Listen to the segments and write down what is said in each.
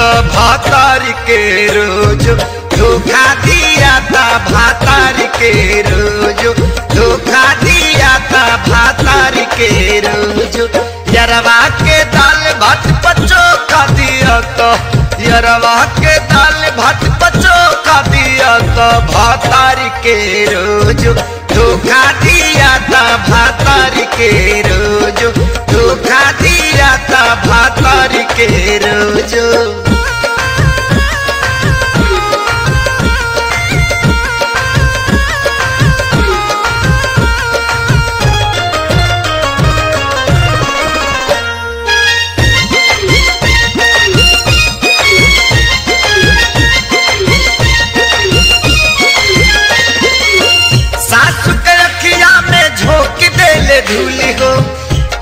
तो भातार के रोज धोखा दिया था भातार के रोज धोखा दिया था भातार के रोज यरवा के दाल भात पचो खा दिया तो यरवा के दाल भात पचो खा दिया तो भातार के रोज धोखा दिया था भातार के रोज धोखा दिया था भातार के रोज। धूली हो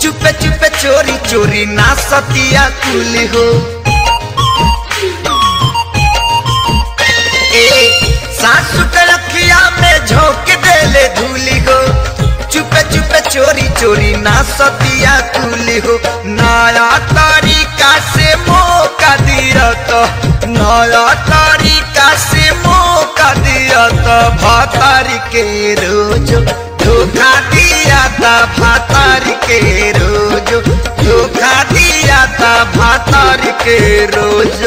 चुपे चुपे चोरी चोरी ना सतिया कुली हो सासु के रखिया में झोंक देले धूली हो चुपे चुपे चोरी चोरी ना सतिया कुली हो नया तरीका से मौका दिया तो नया तरीका से मौका दिया तो भातार के रोज धोखा दिया था भातार के रोज धोखा दिया था भातार के रोज।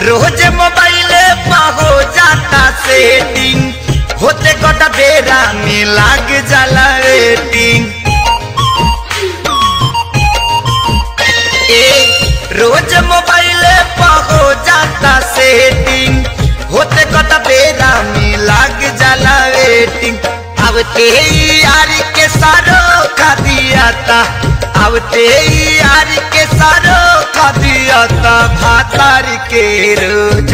रोज मोबाइल हो जाता सेटिंग होते गोटा बेरा में लाग जाला रेटिंग रोज मोबाइल हो जाता सेटिंग होते गोटा बेरा में लाग जाला रेटिंग अब ते यार के सारो खा दिया था अब ते यार के सारो खा दिया था भातार के रोज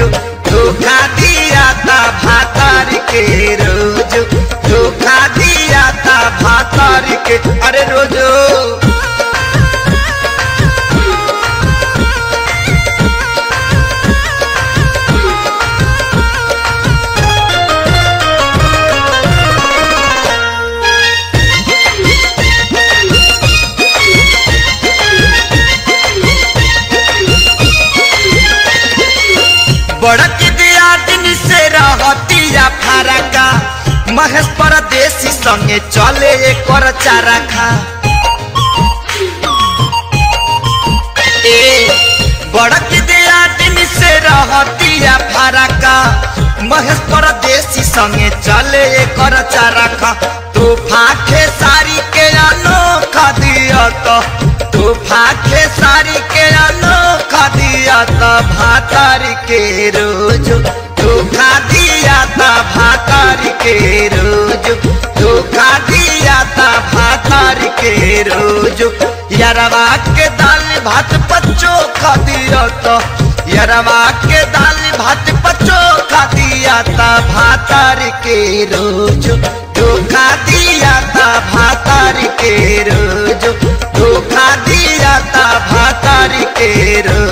धोखा दिया था भातार के रोज धोखा दिया था भातार के अरे रोजो। बड़क दिया दिन से रहतिया फरका महेश परदेसी संगे चले कर चारा खा बड़क दिया दिन से रहतिया फरका महेश परदेसी संगे चले कर चारा खा तो फाखे सारी के अनोखा दिया तो फाखे सारी के अनोखा दिया था भातार के रोज धोखा दिया था भातार के रोज धोखा दिया था भातार के रोज यरवा के दाल भात पचो खा दिया तो यरवा के दाल भात पचो खा दिया था भातार के रोज धोखा दिया था भातार के रोज धोखा दिया था भातार के रोज।